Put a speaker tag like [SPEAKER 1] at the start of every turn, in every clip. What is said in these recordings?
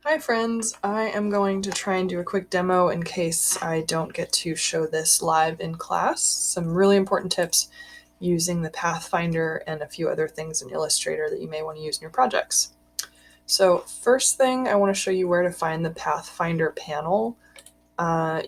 [SPEAKER 1] Hi friends, I am going to try and do a quick demo in case I don't get to show this live in class. Some really important tips using the Pathfinder and a few other things in Illustrator that you may want to use in your projects. So first thing, I want to show you where to find the Pathfinder panel.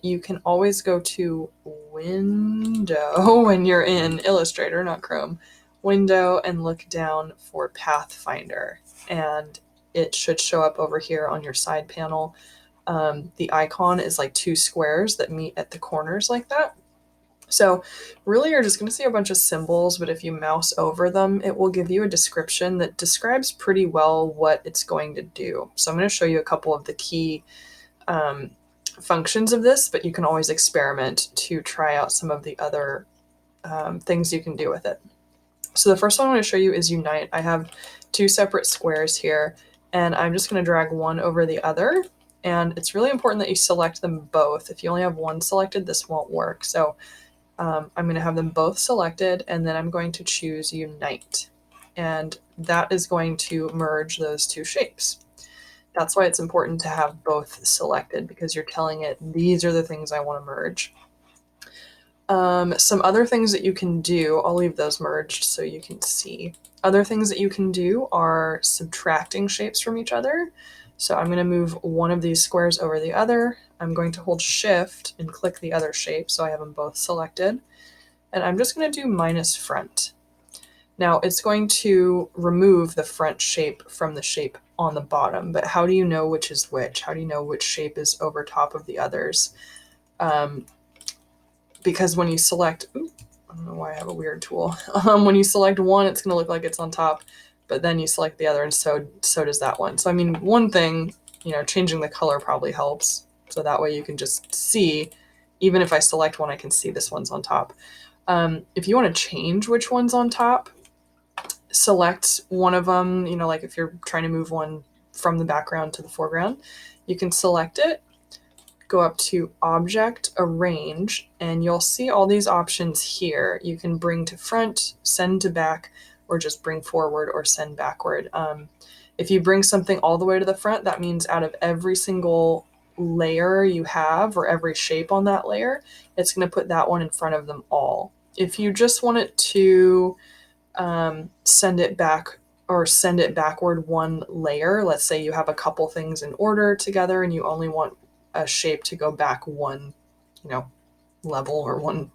[SPEAKER 1] You can always go to Window when you're in Illustrator, not Chrome, Window, and look down for Pathfinder. And it should show up over here on your side panel. The icon is like two squares that meet at the corners like that. So really you're just going to see a bunch of symbols, but if you mouse over them, it will give you a description that describes pretty well what it's going to do. So I'm going to show you a couple of the key functions of this, but you can always experiment to try out some of the other things you can do with it. So the first one I'm going to show you is Unite. I have two separate squares here, and I'm just going to drag one over the other. And it's really important that you select them both. If you only have one selected, this won't work. So I'm going to have them both selected, and then I'm going to choose Unite. And that is going to merge those two shapes. That's why it's important to have both selected, because you're telling it, these are the things I want to merge. Some other things that you can do, I'll leave those merged so you can see. Other things that you can do are subtracting shapes from each other. So I'm going to move one of these squares over the other. I'm going to hold Shift and click the other shape so I have them both selected. And I'm just going to do minus front. Now it's going to remove the front shape from the shape on the bottom, but how do you know which is which? How do you know which shape is over top of the others? Because when you select, I don't know why I have a weird tool. When you select one, it's going to look like it's on top, but then you select the other, and so does that one. So I mean, one thing, changing the color probably helps. So that way you can just see, even if I select one, I can see this one's on top. If you want to change which one's on top, select one of them, like if you're trying to move one from the background to the foreground, you can select it, go up to Object, Arrange, and you'll see all these options here. You can bring to front, send to back, or just bring forward or send backward. If you bring something all the way to the front, that means out of every single layer you have, or every shape on that layer, it's going to put that one in front of them all. If you just want it to send it back or send it backward one layer, let's say you have a couple things in order together and you only want a shape to go back one, level or one,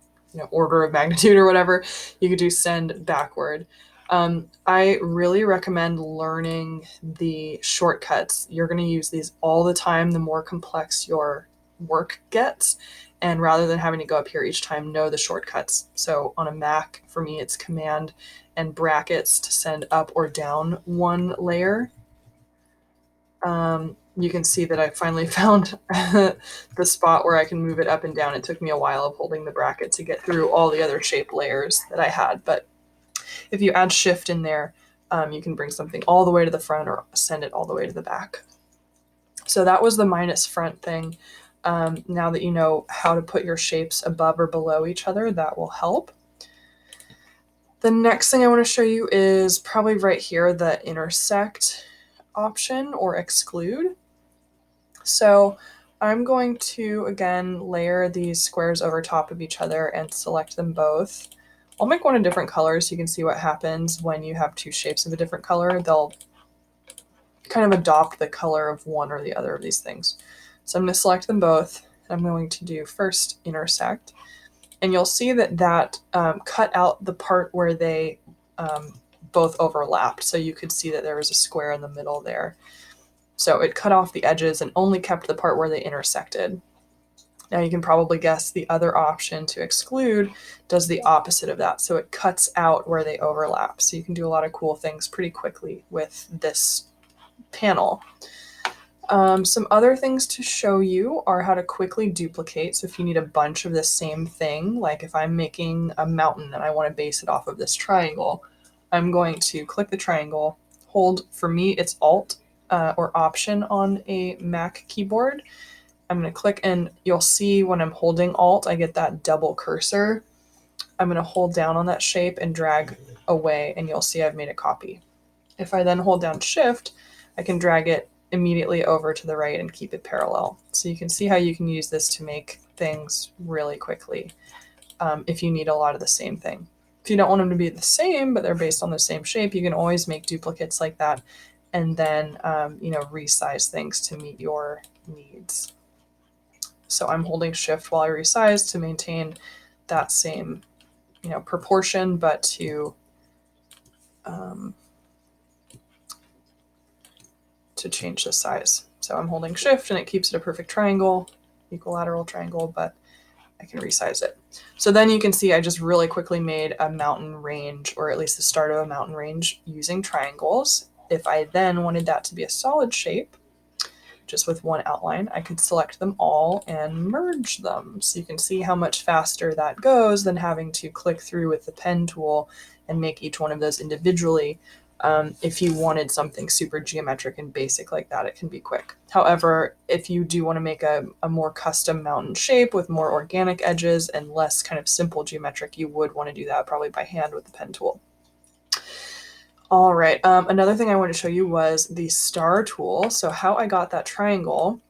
[SPEAKER 1] order of magnitude or whatever, you could do send backward. I really recommend learning the shortcuts. You're going to use these all the time, the more complex your work gets. And rather than having to go up here each time, know the shortcuts. So on a Mac, for me, it's Command and brackets to send up or down one layer. You can see that I finally found the spot where I can move it up and down. It took me a while of holding the bracket to get through all the other shape layers that I had. But if you add Shift in there, you can bring something all the way to the front or send it all the way to the back. So that was the minus front thing. Now that you know how to put your shapes above or below each other, that will help. The next thing I want to show you is probably right here, the intersect option or exclude. So I'm going to, again, layer these squares over top of each other and select them both. I'll make one a different color so you can see what happens when you have two shapes of a different color. They'll kind of adopt the color of one or the other of these things. So I'm going to select them both. I'm going to do first intersect. And you'll see that cut out the part where they both overlapped. So you could see that there was a square in the middle there. So it cut off the edges and only kept the part where they intersected. Now you can probably guess the other option to exclude does the opposite of that. So it cuts out where they overlap. So you can do a lot of cool things pretty quickly with this panel. Some other things to show you are how to quickly duplicate. So if you need a bunch of the same thing, like if I'm making a mountain and I want to base it off of this triangle, I'm going to click the triangle, hold, for me it's Alt or Option on a Mac keyboard. I'm going to click, and you'll see when I'm holding Alt, I get that double cursor. I'm going to hold down on that shape and drag away, and you'll see I've made a copy. If I then hold down Shift, I can drag it immediately over to the right and keep it parallel. So you can see how you can use this to make things really quickly if you need a lot of the same thing. If you don't want them to be the same, but they're based on the same shape, you can always make duplicates like that and then, resize things to meet your needs. So I'm holding shift while I resize to maintain that same, proportion, but to change the size. So I'm holding shift and it keeps it a perfect triangle, equilateral triangle, but I can resize it. So then you can see I just really quickly made a mountain range, or at least the start of a mountain range using triangles. If I then wanted that to be a solid shape, just with one outline, I could select them all and merge them. So you can see how much faster that goes than having to click through with the pen tool and make each one of those individually. If you wanted something super geometric and basic like that, it can be quick. However, if you do want to make a more custom mountain shape with more organic edges and less kind of simple geometric, you would want to do that probably by hand with the pen tool. All right, another thing I wanted to show you was the star tool. So how I got that triangle,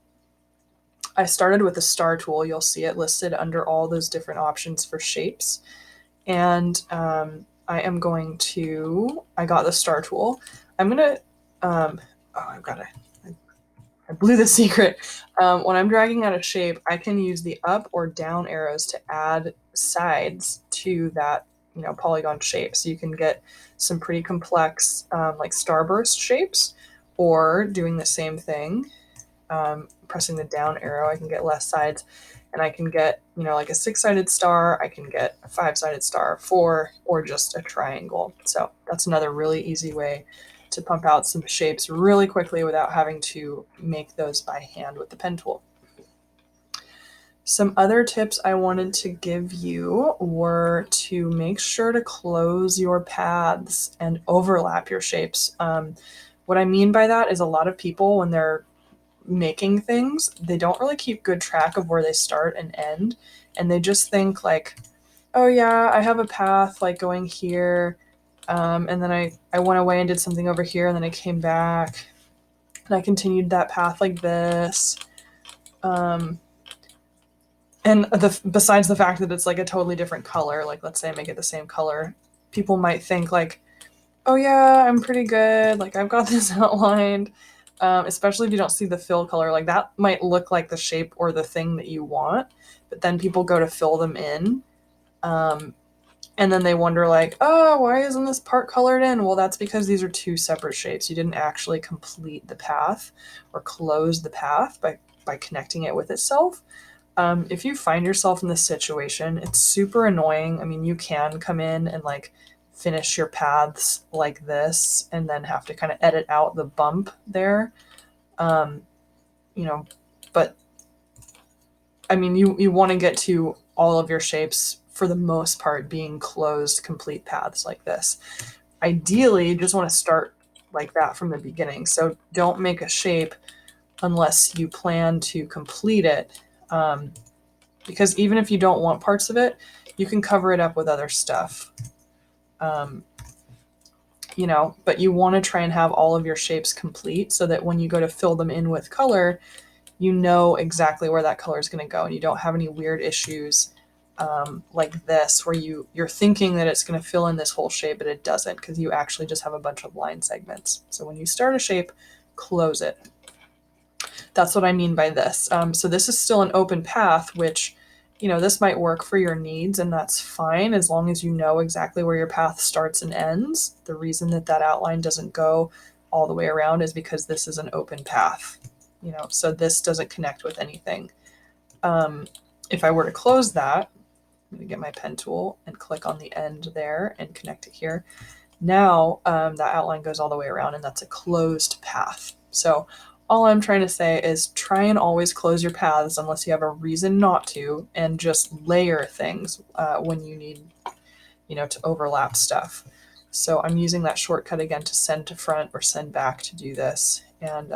[SPEAKER 1] I started with the star tool. You'll see it listed under all those different options for shapes. And I got the star tool. I'm gonna, I blew the secret. When I'm dragging out a shape, I can use the up or down arrows to add sides to that, polygon shape. So you can get some pretty complex, like starburst shapes, or doing the same thing, pressing the down arrow, I can get less sides. And I can get, like a 6-sided star, I can get a 5-sided star, 4, or just a triangle. So that's another really easy way to pump out some shapes really quickly without having to make those by hand with the pen tool. Some other tips I wanted to give you were to make sure to close your paths and overlap your shapes. What I mean by that is a lot of people, when they're making things, they don't really keep good track of where they start and end, and they just think like, oh yeah, I have a path like going here, and then I went away and did something over here, and then I came back and I continued that path like this, and besides the fact that it's like a totally different color, like let's say I make it the same color, people might think like, oh yeah, I'm pretty good, like I've got this outlined. Especially if you don't see the fill color, like that might look like the shape or the thing that you want, but then people go to fill them in, and then they wonder like, oh, why isn't this part colored in? Well, that's because these are two separate shapes. You didn't actually complete the path or close the path by connecting it with itself. If you find yourself in this situation, it's super annoying. I mean, you can come in and like finish your paths like this and then have to kind of edit out the bump there. But I mean, you want to get to all of your shapes for the most part being closed, complete paths like this. Ideally, you just want to start like that from the beginning. So don't make a shape unless you plan to complete it. Because even if you don't want parts of it, you can cover it up with other stuff. But you want to try and have all of your shapes complete so that when you go to fill them in with color, you know exactly where that color is going to go, and you don't have any weird issues like this where you're thinking that it's going to fill in this whole shape, but it doesn't, because you actually just have a bunch of line segments. So when you start a shape, close it. That's what I mean by this. So this is still an open path, which, this might work for your needs, and that's fine as long as you know exactly where your path starts and ends. The reason that outline doesn't go all the way around is because this is an open path, so this doesn't connect with anything. If I were to close that, I'm going to get my pen tool and click on the end there and connect it here. Now that outline goes all the way around, and that's a closed path. So all I'm trying to say is try and always close your paths unless you have a reason not to, and just layer things when you need, to overlap stuff. So I'm using that shortcut again to send to front or send back to do this. And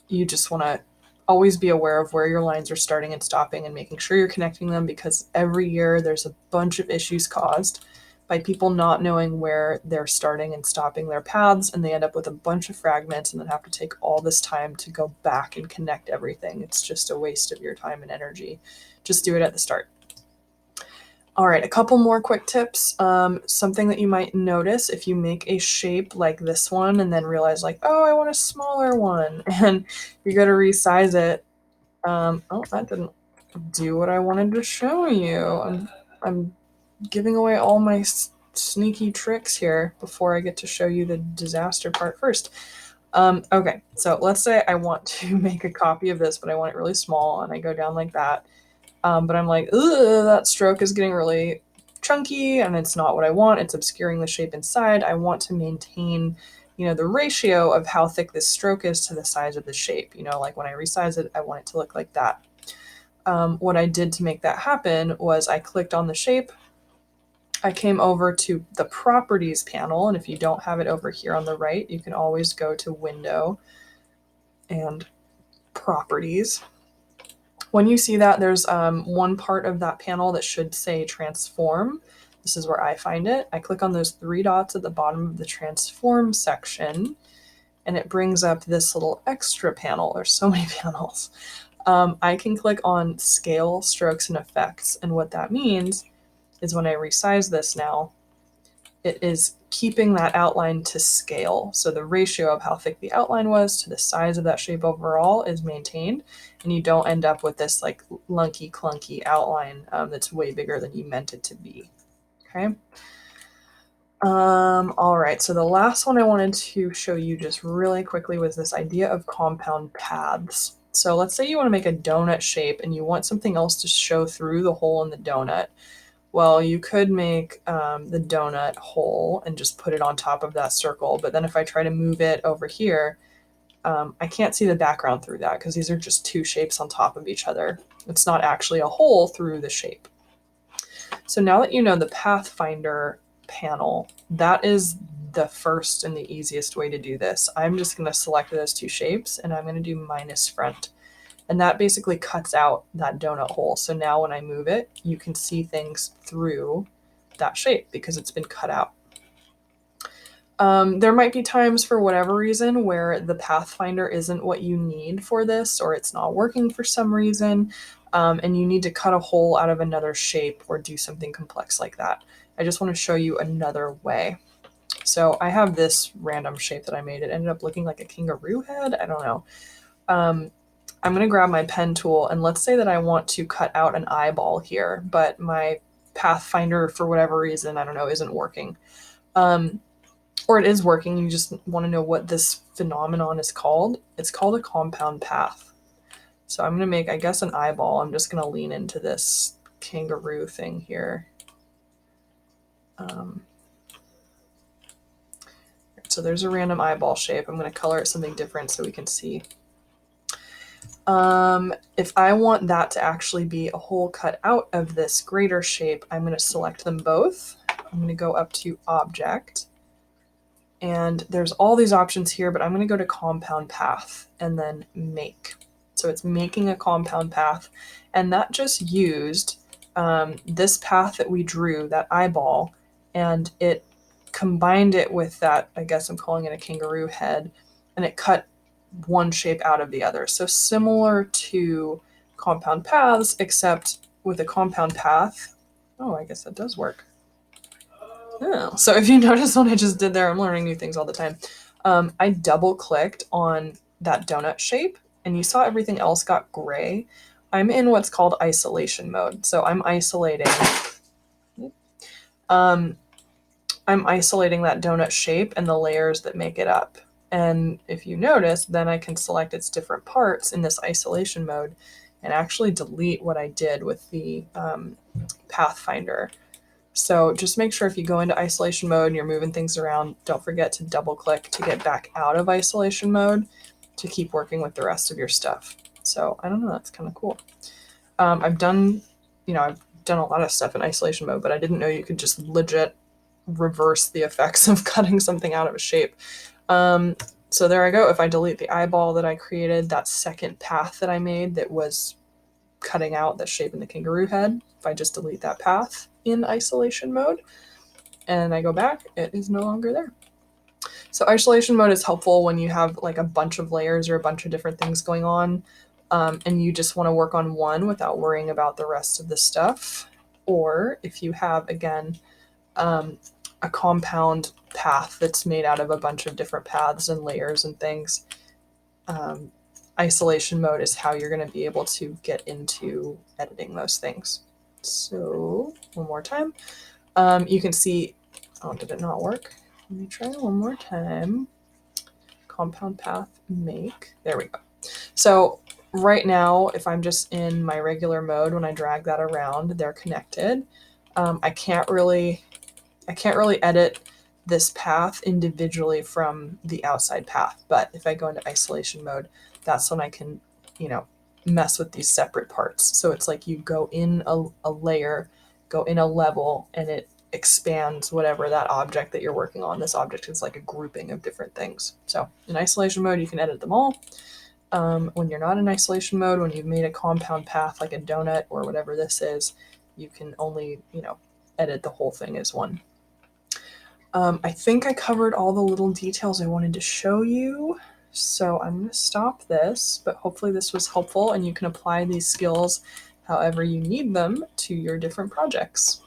[SPEAKER 1] you just want to always be aware of where your lines are starting and stopping and making sure you're connecting them, because every year there's a bunch of issues caused by people not knowing where they're starting and stopping their paths, and they end up with a bunch of fragments and then have to take all this time to go back and connect everything. It's just a waste of your time and energy. Just do it at the start. All right, a couple more quick tips. Something that you might notice if you make a shape like this one and then realize like, oh, I want a smaller one, and you got to resize it. Oh, that didn't do what I wanted to show you. I'm giving away all my sneaky tricks here before I get to show you the disaster part first. Okay, so let's say I want to make a copy of this, but I want it really small, and I go down like that. But I'm like, ugh, that stroke is getting really chunky, and it's not what I want. It's obscuring the shape inside. I want to maintain, the ratio of how thick this stroke is to the size of the shape. Like when I resize it, I want it to look like that. What I did to make that happen was I clicked on the shape. I came over to the properties panel, and if you don't have it over here on the right, you can always go to Window and Properties. When you see that, there's one part of that panel that should say Transform. This is where I find it. I click on those 3 dots at the bottom of the Transform section, and it brings up this little extra panel. There's so many panels. I can click on Scale, Strokes, and Effects, and what that means is when I resize this now, it is keeping that outline to scale. So the ratio of how thick the outline was to the size of that shape overall is maintained, and you don't end up with this like lunky, clunky outline that's way bigger than you meant it to be. Okay. All right, so the last one I wanted to show you just really quickly was this idea of compound paths. So let's say you want to make a donut shape and you want something else to show through the hole in the donut. Well, you could make the donut hole and just put it on top of that circle. But then if I try to move it over here, I can't see the background through that because these are just 2 shapes on top of each other. It's not actually a hole through the shape. So now that you know the Pathfinder panel, that is the first and the easiest way to do this. I'm just going to select those 2 shapes and I'm going to do minus front. And that basically cuts out that donut hole. So now when I move it, you can see things through that shape because it's been cut out. There might be times for whatever reason where the Pathfinder isn't what you need for this, or it's not working for some reason, and you need to cut a hole out of another shape or do something complex like that. I just want to show you another way. So I have this random shape that I made. It ended up looking like a kangaroo head. I don't know. I'm going to grab my pen tool, and let's say that I want to cut out an eyeball here, but my Pathfinder, for whatever reason, I don't know, isn't working. Or it is working, you just want to know what this phenomenon is called. It's called a compound path. So I'm going to make, I guess, an eyeball. I'm just going to lean into this kangaroo thing here. So there's a random eyeball shape. I'm going to color it something different so we can see. If I want that to actually be a hole cut out of this greater shape, I'm going to select them both. I'm going to go up to Object. And there's all these options here, but I'm going to go to Compound Path and then Make. So it's making a compound path. And that just used this path that we drew, that eyeball, and it combined it with that, I guess I'm calling it a kangaroo head, and it cut one shape out of the other. So similar to compound paths, except with a compound path, oh, I guess that does work. Oh, so if you notice what I just did there, I'm learning new things all the time. I double clicked on that donut shape and you saw everything else got gray. I'm in what's called isolation mode. So I'm isolating that donut shape and the layers that make it up. And if you notice, then I can select its different parts in this isolation mode and actually delete what I did with the Pathfinder. So just make sure if you go into isolation mode and you're moving things around, don't forget to double click to get back out of isolation mode to keep working with the rest of your stuff. So I don't know, that's kind of cool. I've done a lot of stuff in isolation mode, but I didn't know you could just legit reverse the effects of cutting something out of a shape. So there I go. If I delete the eyeball that I created, that second path that I made that was cutting out the shape in the kangaroo head, if I just delete that path in isolation mode, and I go back, it is no longer there. So isolation mode is helpful when you have like a bunch of layers or a bunch of different things going on, and you just want to work on one without worrying about the rest of the stuff. Or if you have, again, a compound path that's made out of a bunch of different paths and layers and things, isolation mode is how you're going to be able to get into editing those things. So one more time, you can see, oh, did it not work? Let me try one more time. Compound path make, there we go. So right now, if I'm just in my regular mode, when I drag that around, they're connected. I can't really edit this path individually from the outside path, but if I go into isolation mode, that's when I can, mess with these separate parts. So it's like you go in a layer, go in a level, and it expands whatever that object that you're working on. This object is like a grouping of different things. So in isolation mode, you can edit them all. When you're not in isolation mode, when you've made a compound path like a donut or whatever this is, you can only, edit the whole thing as one. I think I covered all the little details I wanted to show you. So I'm going to stop this, but hopefully this was helpful and you can apply these skills however you need them to your different projects.